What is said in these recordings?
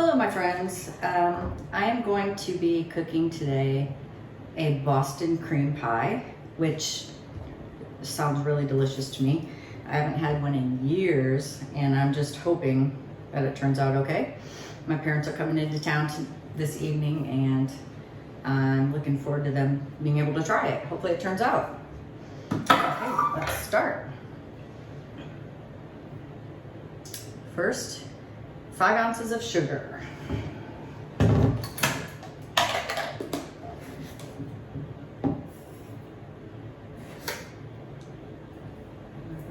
Hello my friends, I am going to be cooking today a Boston cream pie, which sounds really delicious to me. I haven't had one in years and I'm just hoping that it turns out okay. My parents are coming into town this evening and I'm looking forward to them being able to try it. Hopefully it turns out. Okay, let's start. First, 5 ounces of sugar. 5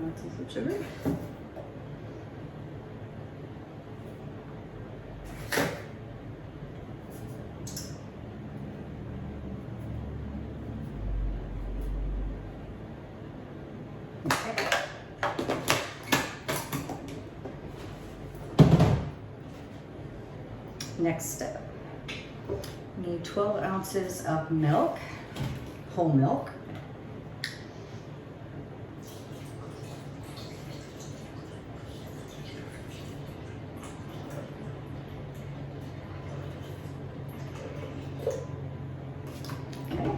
ounces of sugar. Okay. Next step, we need 12 ounces of milk, whole milk. Okay.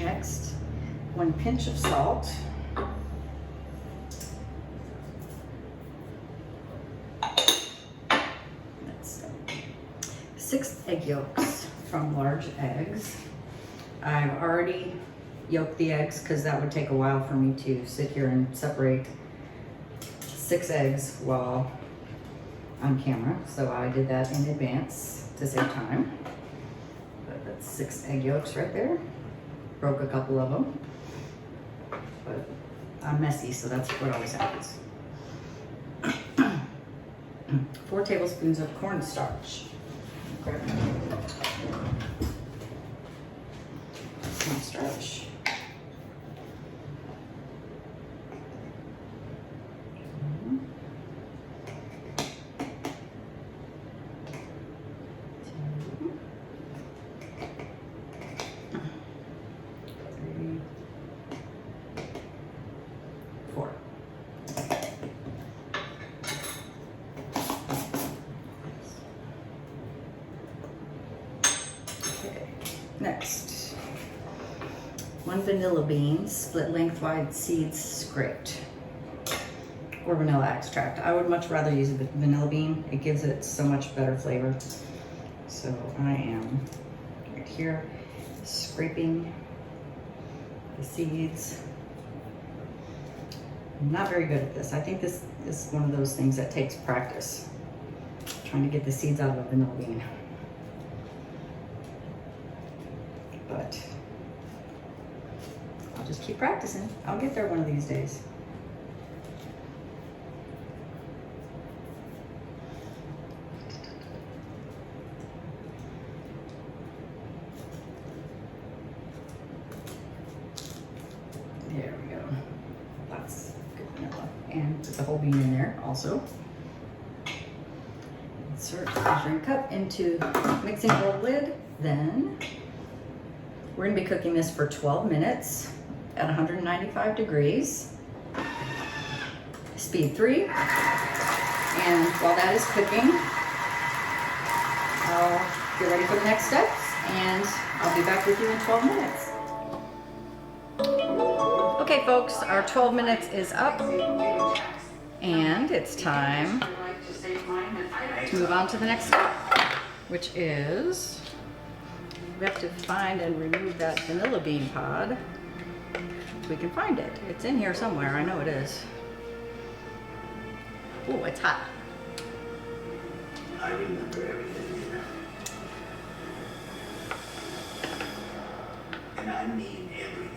Next, 1 pinch of salt. 6 egg yolks from large eggs. I've already yolked the eggs because that would take a while for me to sit here and separate 6 eggs while on camera. So I did that in advance to save time. But that's 6 egg yolks right there. Broke a couple of them. But I'm messy, so that's what always happens. 4 tablespoons of cornstarch. Cornstarch. Next, 1 vanilla bean, split lengthwise, seeds scraped, or vanilla extract. I would much rather use a vanilla bean. It gives it so much better flavor. So I am right here scraping the seeds. I'm not very good at this. I think this is one of those things that takes practice, trying to get the seeds out of a vanilla bean. But I'll just keep practicing. I'll get there one of these days. There we go. That's good vanilla. And put the whole bean in there also. Insert the measuring cup into mixing bowl lid. Then we're going to be cooking this for 12 minutes at 195 degrees, speed 3. And while that is cooking, I'll get ready for the next steps and I'll be back with you in 12 minutes. Okay folks, our 12 minutes is up and it's time to move on to the next step, which is we have to find and remove that vanilla bean pod. If we can find it. It's in here somewhere. I know it is. Oh, it's hot. I remember everything. And I mean everything.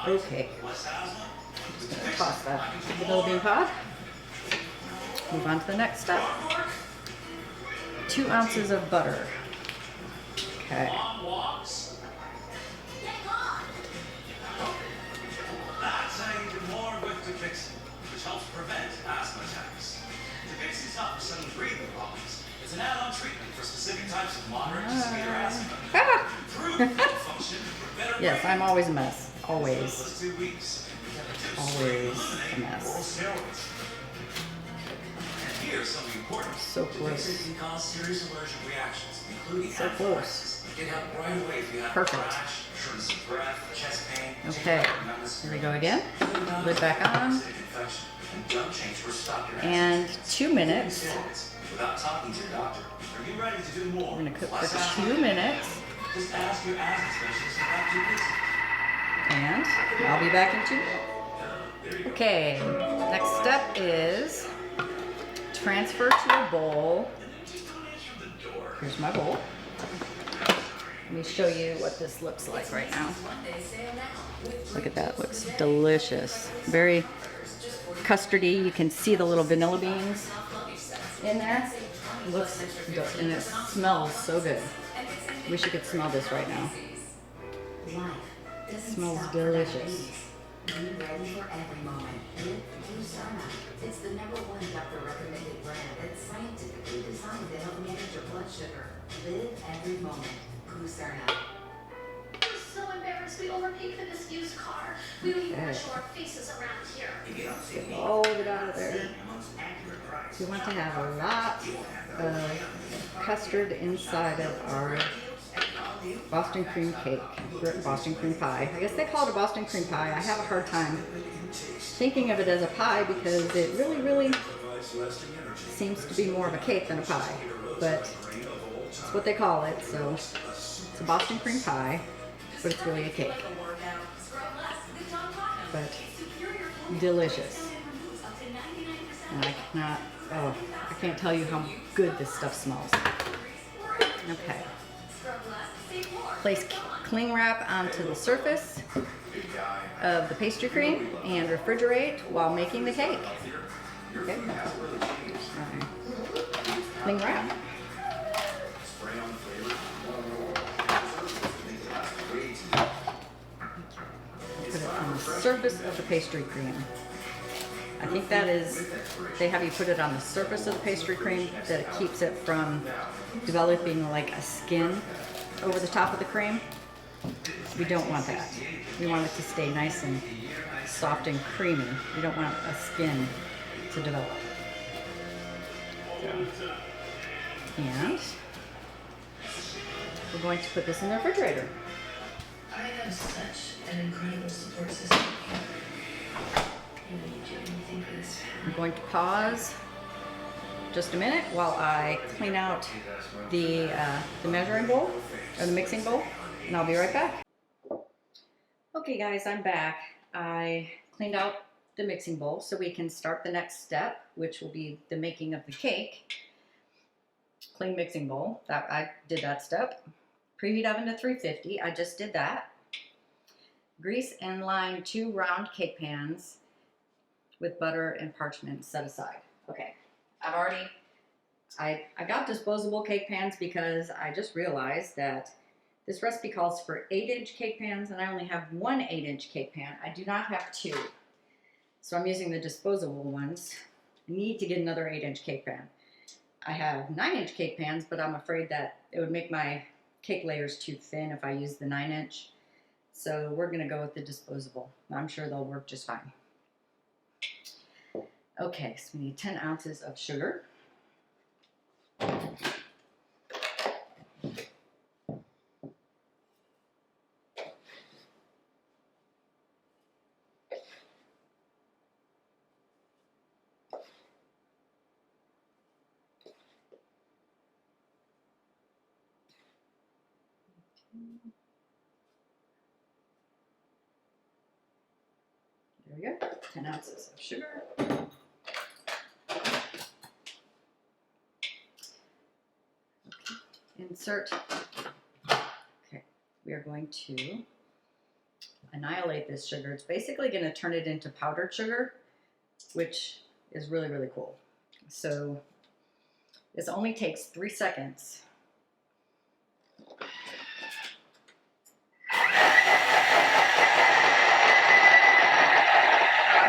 Okay. Just gonna toss that vanilla bean pod. Move on to the next step. 2 ounces of butter. Okay. That's how you do more with Dupixent, which helps prevent asthma attacks. Dupixent's not for sudden breathing problems. It's an add-on treatment for specific types of moderate to severe asthma. Through function for better Yes, I'm always a mess. for Always. those 2 weeks. Always Eliminate a mess. oral steroids. And here's something important. So close. It can cause serious allergic reactions, including So close. Get help right away if you have Perfect. a rash, shortness of breath, chest pain. Okay, here we go again. Lid back on. Don't change or stop your And 2 minutes. without talking to your doctor. Are you ready to do more? We're gonna cook Less for asthma? 2 minutes. Just ask your asthma specialist about 2 weeks. And I'll be back in 2 minutes. There you go. Okay, next step is transfer to a bowl. Just don't answer the door. Here's my bowl. Let me show you what this looks like right now. Look at that, looks delicious. Very custardy. You can see the little vanilla beans in there. Looks good, and it smells so good. Wish you could smell this right now. It smells delicious. Be ready for every moment. Live Glucerna. It's the #1 doctor recommended brand that's scientifically designed to help manage your blood sugar. Live every moment. Glucerna. I'm so embarrassed. We overpaid for this used car. We don't even want to show our faces around here. Get all of it out of there. We want to have a lot of custard inside of our Boston cream cake, Boston cream pie. I guess they call it a Boston cream pie. I have a hard time thinking of it as a pie because it really seems to be more of a cake than a pie. But it's what they call it, so it's a Boston cream pie, but it's really a cake. But delicious. And I can't tell you how good this stuff smells. Okay. Place cling wrap onto the surface of the pastry cream and refrigerate while making the cake. Okay. Cling wrap. Put it on the surface of the pastry cream. I think that is, they have you put it on the surface of the pastry cream that it keeps it from developing like a skin over the top of the cream. We don't want that. We want it to stay nice and soft and creamy. We don't want a skin to develop. So, and we're going to put this in the refrigerator. I have such an incredible support system here. You know, you do anything for this I'm family. going to pause just a minute while I clean out the measuring bowl or the mixing bowl, and I'll be right back. Okay guys, I'm back. I cleaned out the mixing bowl so we can start the next step, which will be the making of the cake. Clean mixing bowl, that I did that step. Preheat oven to 350, I just did that. Grease and line 2 round cake pans with butter and parchment set aside. Okay, I got disposable cake pans because I just realized that this recipe calls for 8-inch cake pans and I only have 1 8-inch cake pan. I do not have 2. So I'm using the disposable ones. I need to get another 8-inch cake pan. I have 9-inch cake pans, but I'm afraid that it would make my cake layers too thin if I use the 9-inch. So we're gonna go with the disposable. I'm sure they'll work just fine. Okay, so we need 10 ounces of sugar. There we go, 10 ounces of sugar. Insert. Okay, we are going to annihilate this sugar. It's basically going to turn it into powdered sugar, which is really cool. So this only takes 3 seconds. I'm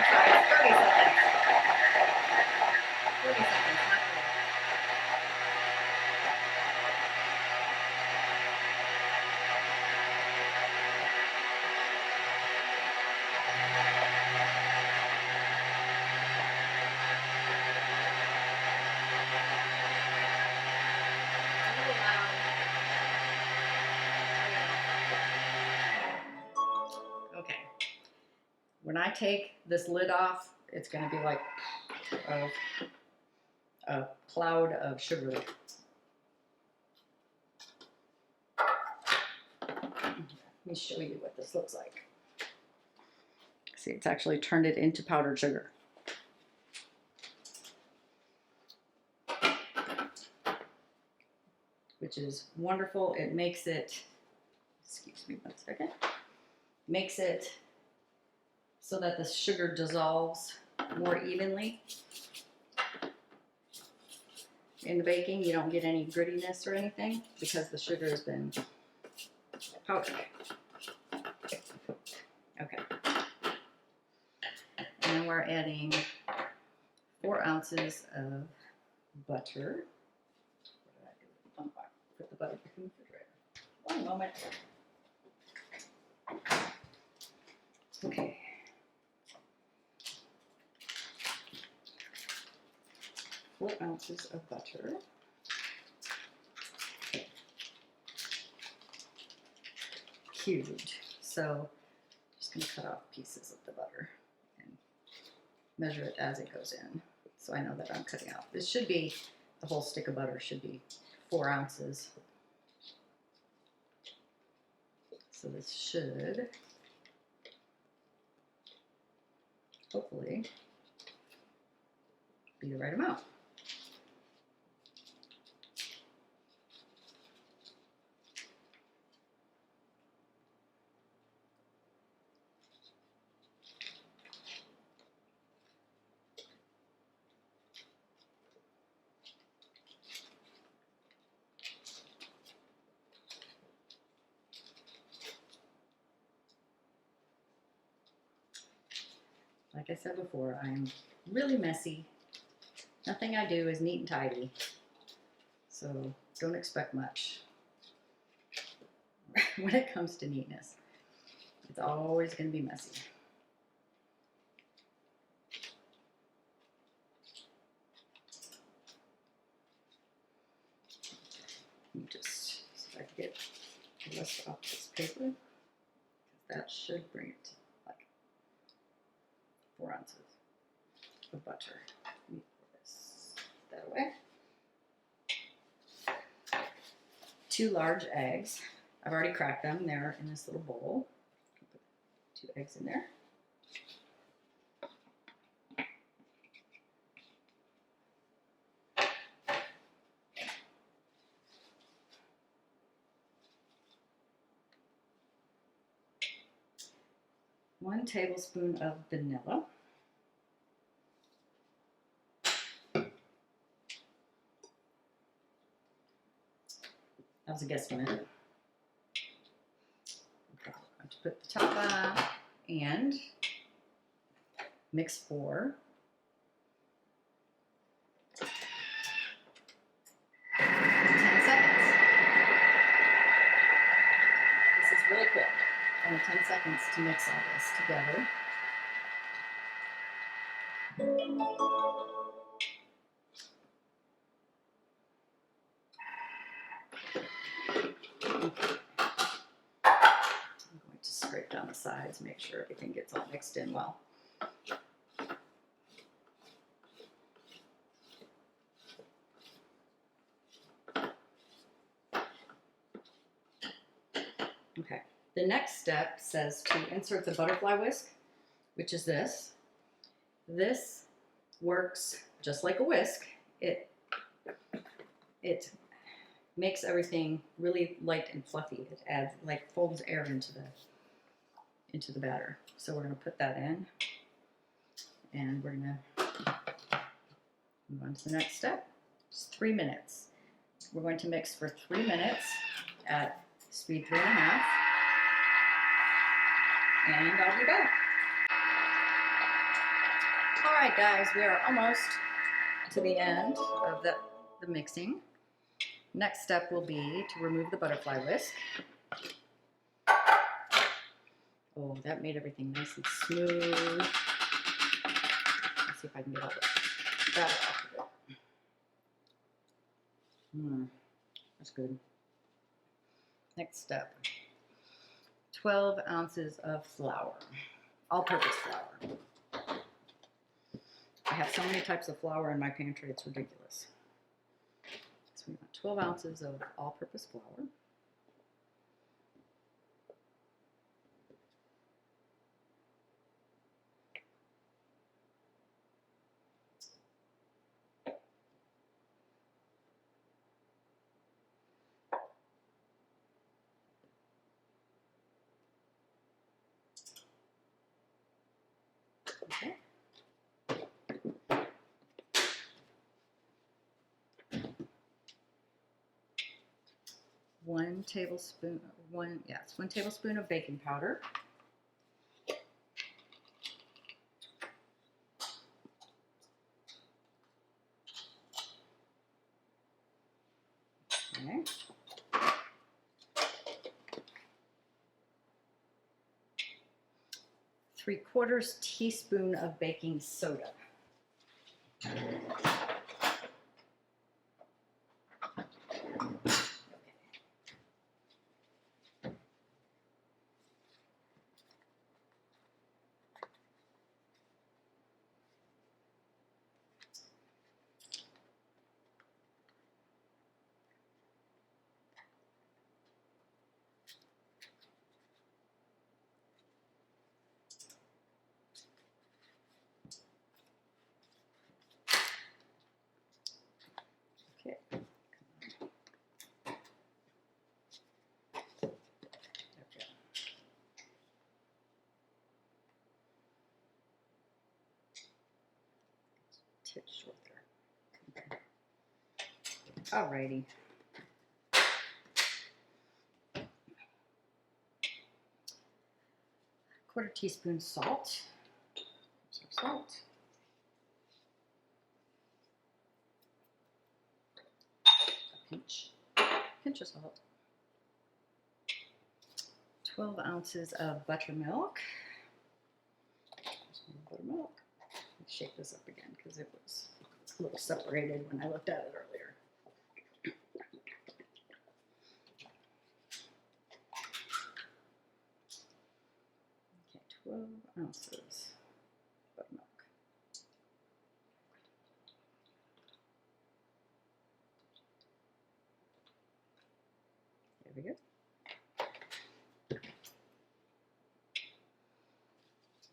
sorry, 30 seconds. 30 seconds, not 30. When I take this lid off, it's going to be like a cloud of sugar. Let me show you what this looks like. See, it's actually turned it into powdered sugar. Which is wonderful. It makes it, excuse me 1 second, makes it so that the sugar dissolves more evenly. In the baking, you don't get any grittiness or anything because the sugar has been powdered. Okay. And then we're adding 4 ounces of butter. What did I do? Oh, I put the butter back in the refrigerator. 1 moment. Okay. Four ounces of butter. Cubed. So I'm just going to cut off pieces of the butter and measure it as it goes in. So I know that I'm cutting out. This should be, the whole stick of butter should be 4 ounces. So this should hopefully be the right amount. Like I said before, I'm really messy. Nothing I do is neat and tidy. So don't expect much when it comes to neatness. It's always going to be messy. Let me just see if I can get the rest off this paper. That should bring it to like 4 ounces of butter. Let me pour this that away. 2 large eggs. I've already cracked them. They're in this little bowl. Put 2 eggs in there. One tablespoon of vanilla. That was a guesstimate. Okay, I'm going to put the top on and mix for 10 seconds. This is really quick. Only 10 seconds to mix all this together. I'm going to scrape down the sides, make sure everything gets all mixed in well. Okay, the next step says to insert the butterfly whisk, which is this. This works just like a whisk. It makes everything really light and fluffy. It adds, like, folds air into the batter. So we're going to put that in, and we're going to move on to the next step. Just 3 minutes. We're going to mix for 3 minutes at speed 3.5, and I'll be back. All right, guys, we are almost to the end of the mixing. Next step will be to remove the butterfly whisk. Oh, that made everything nice and smooth. Let's see if I can get all the batter off of it. That's good. Next step, 12 ounces of flour. all-purpose flour. I have so many types of flour in my pantry, it's ridiculous. So we want 12 ounces of all-purpose flour. Okay. 1 tablespoon, 1 tablespoon of baking powder. Okay. 3/4 teaspoon of baking soda. Okay. Okay. Tip short there. Okay. Alrighty. Quarter teaspoon salt. Some salt. A pinch of salt. 12 ounces of buttermilk. Buttermilk. Let's shake this up again because it was a little separated when I looked at it earlier. Okay, 12 ounces buttermilk. There we go.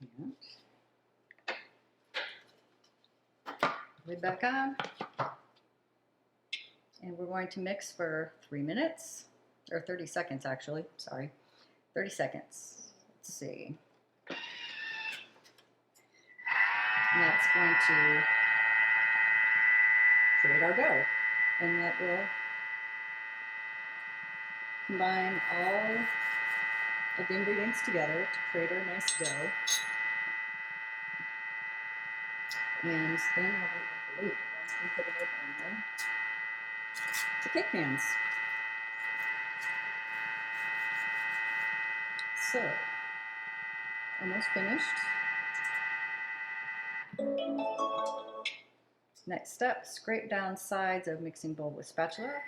And lid back on. And we're going to mix for 3 minutes, or 30 seconds actually, sorry. 30 seconds. Let's see. And that's going to create our dough. And that will combine all of the ingredients together to create our nice dough. And then I believe once we put it over in there, the cake pans. So, almost finished. Next step, scrape down sides of mixing bowl with spatula.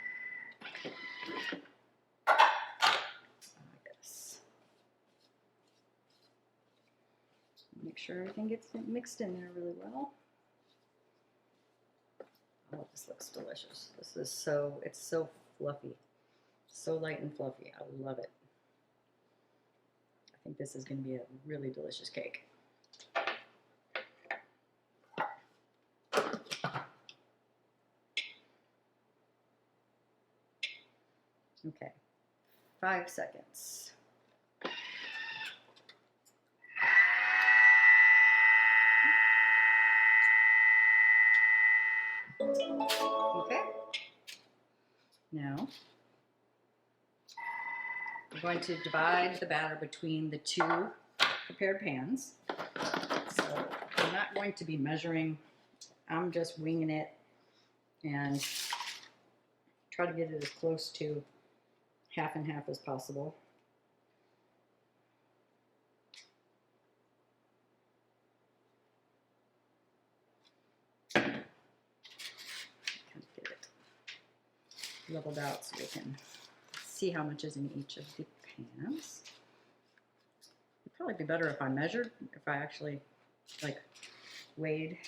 Yes. Make sure everything gets mixed in there really well. Oh, this looks delicious. This is it's so fluffy. So light and fluffy. I love it. I think this is going to be a really delicious cake. Okay, 5 seconds. Okay, now we're going to divide the batter between the 2 prepared pans. So I'm not going to be measuring, I'm just winging it and try to get it as close to half and half as possible. Kind of get it leveled out so we can see how much is in each of the pans. Probably be better if I measured, if I actually like weighed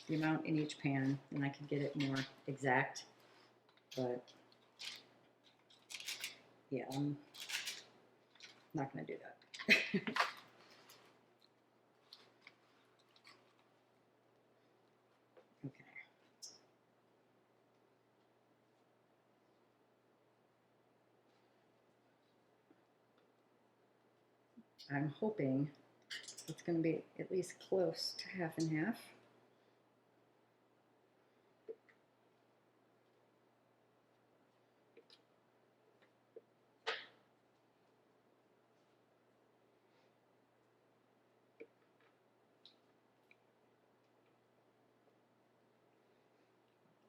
the amount in each pan, then I could get it more exact. But yeah, I'm not going to do that. Okay. I'm hoping it's going to be at least close to half and half.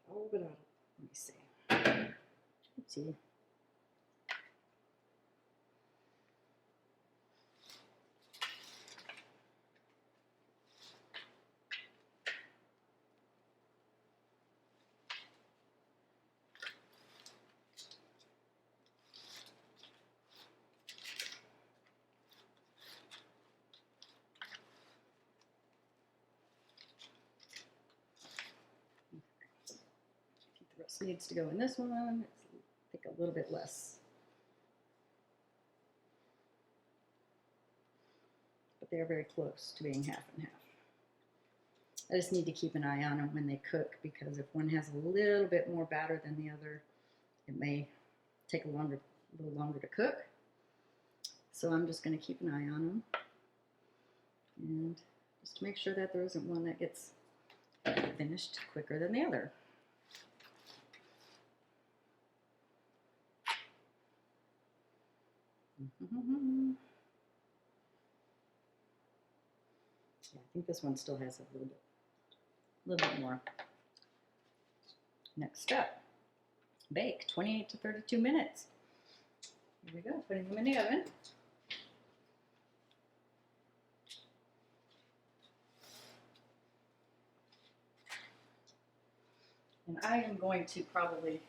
Oh, but let me see. Let's see. I think the rest needs to go in this one. It's, I think, a little bit less. But they're very close to being half and half. I just need to keep an eye on them when they cook, because if one has a little bit more batter than the other, it may take a little longer to cook. So I'm just going to keep an eye on them, and just to make sure that there isn't one that gets finished quicker than the other. Yeah, I think this one still has a little bit more. Next up, bake 28 to 32 minutes. Here we go, putting them in the oven. And I am going to probably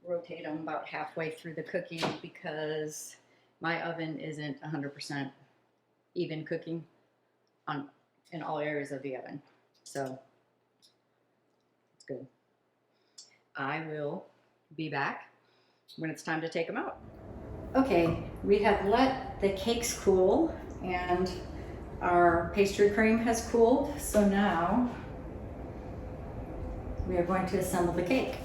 rotate them about halfway through the cooking, because my oven isn't 100% even cooking in all areas of the oven. So it's good. I will be back when it's time to take them out. Okay, we have let the cakes cool and our pastry cream has cooled. So now we are going to assemble the cake.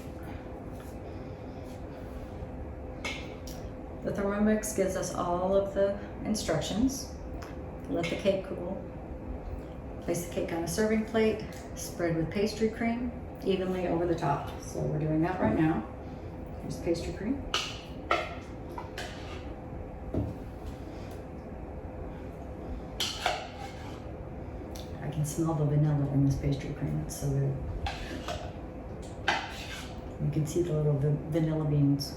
The Thermomix gives us all of the instructions. Let the cake cool. Place the cake on a serving plate, spread with pastry cream evenly over the top. So we're doing that right now. Here's pastry cream. I can smell the vanilla in this pastry cream. It's so good. You can see the little vanilla beans.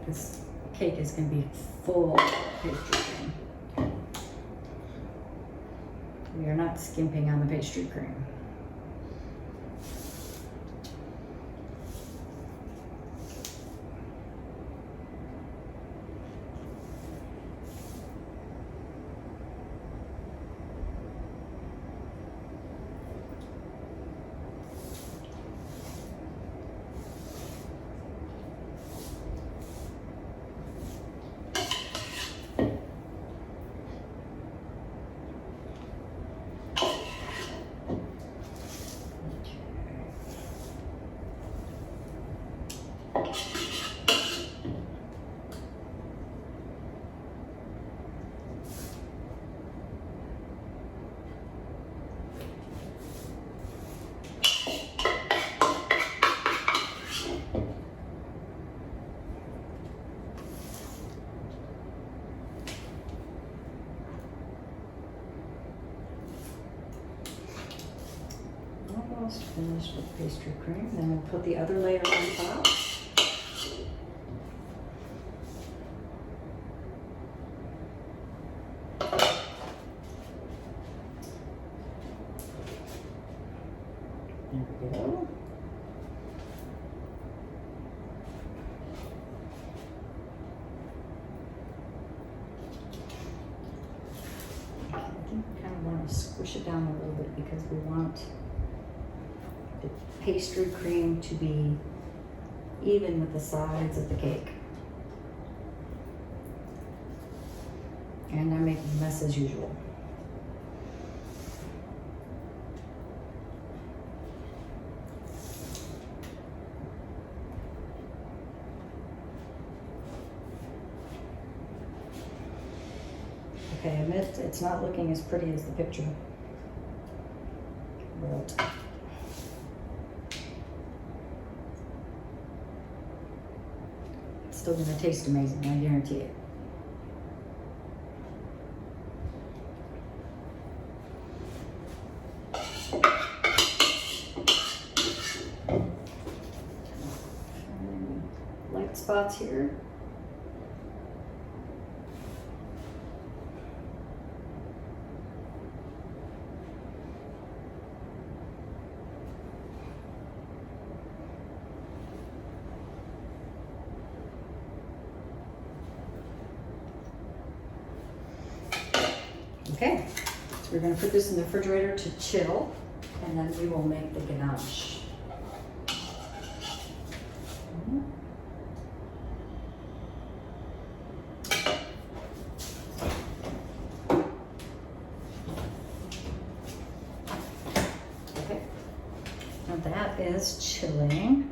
This cake is going to be full of pastry cream. We are not skimping on the pastry cream. Almost finished with pastry cream. Then we'll put the other layer on top. want to squish it down a little bit because we want the pastry cream to be even with the sides of the cake. And I make a mess as usual. Okay, I admit it's not looking as pretty as the picture. But it's still gonna taste amazing, I guarantee it. Light spots here. Okay, so we're going to put this in the refrigerator to chill, and then we will make the ganache. Okay, now that is chilling.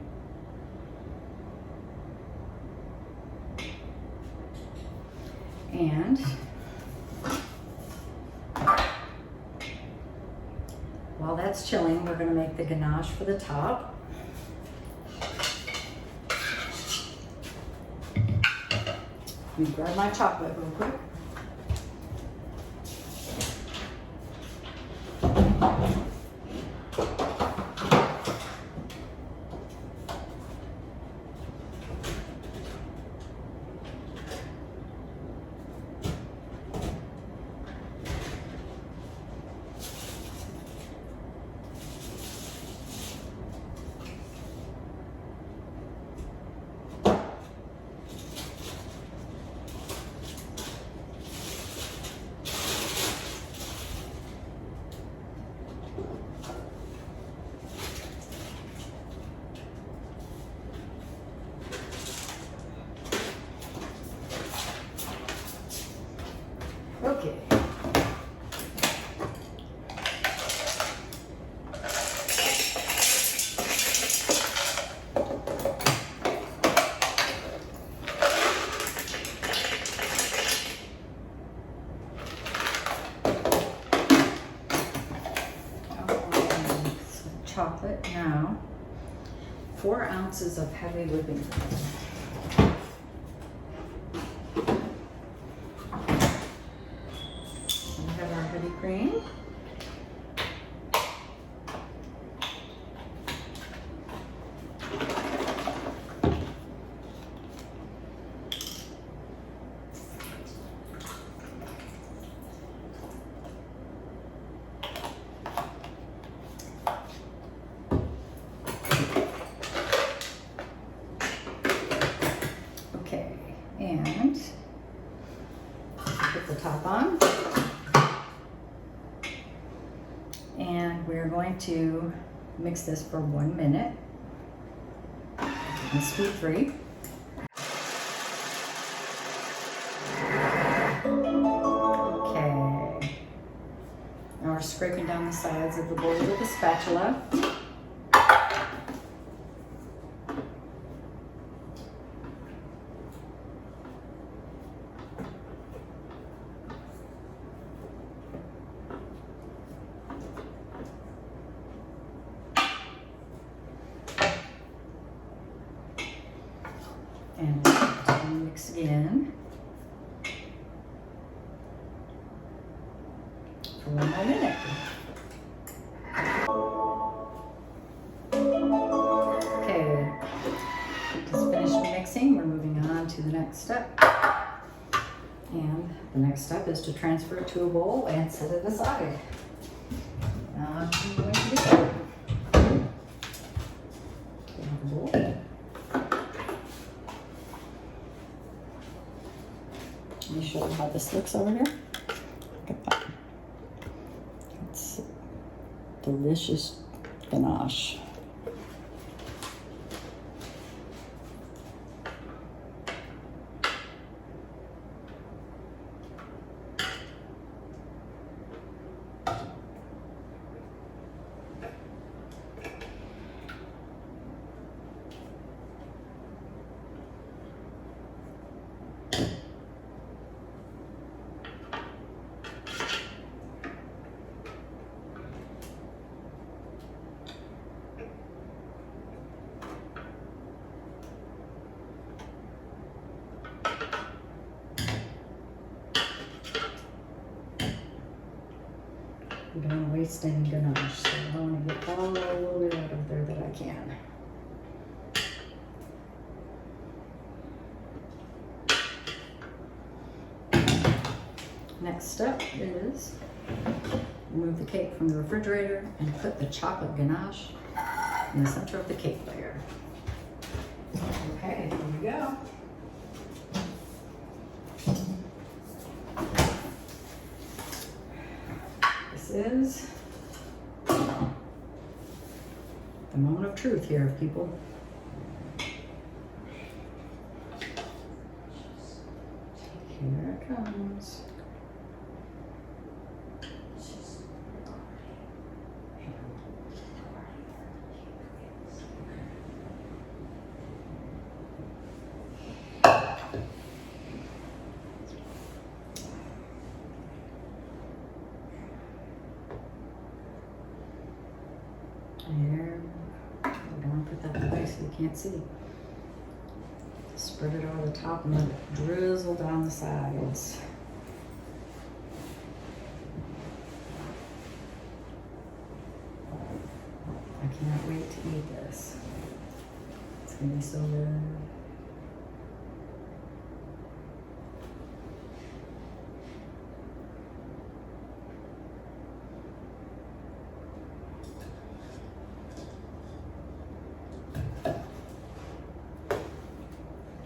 And while that's chilling, we're going to make the ganache for the top. Let me grab my chocolate real quick. Okay. Some chocolate now. 4 ounces of heavy whipping cream. Cream. Okay, and put the top on. And we're going to mix this for 1 minute. And speed 3. Okay. Now we're scraping down the sides of the bowl with a spatula. And we'll mix again for 1 more minute. Okay, just finished mixing. We're moving on to the next step. And the next step is to transfer it to a bowl and set it aside. Now I'm going to do that. The bowl. Let me show you how this looks over here. Look at that. delicious ganache. We don't want to waste any ganache, so I want to get all of it out of there that I can. Next step is remove the cake from the refrigerator and put the chocolate ganache in the center of the cake layer. Okay, here we go. This is the moment of truth here, people. Here it comes. There, I don't put that away so you can't see. Spread it over the top and let it drizzle down the sides. I cannot wait to eat this. It's gonna be so good.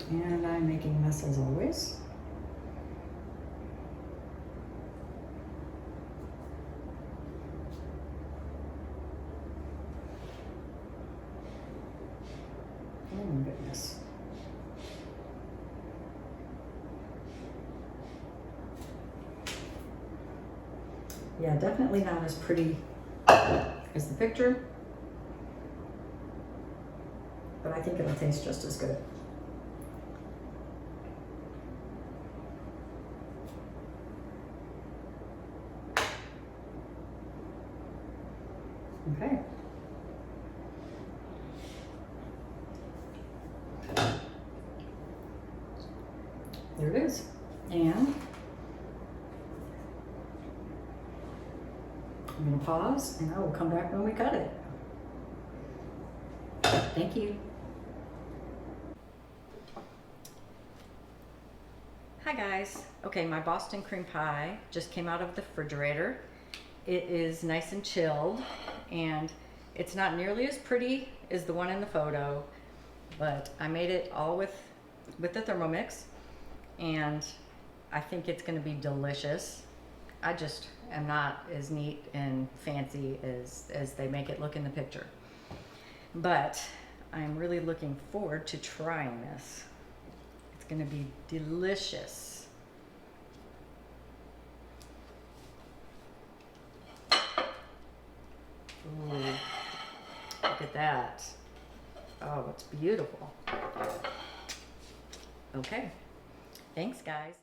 And I'm making a mess as always. Oh my goodness. Yeah, definitely not as pretty as the picture, but I think it'll taste just as good. Okay. There it is. And I'm going to pause and I will come back when we cut it. Thank you. Hi guys. Okay, my Boston cream pie just came out of the refrigerator. It is nice and chilled, and it's not nearly as pretty as the one in the photo, but I made it all with the Thermomix, and I think it's going to be delicious. I just am not as neat and fancy as they make it look in the picture, but I'm really looking forward to trying this. It's going to be delicious. Ooh, look at that. Oh, it's beautiful. Okay. Thanks, guys.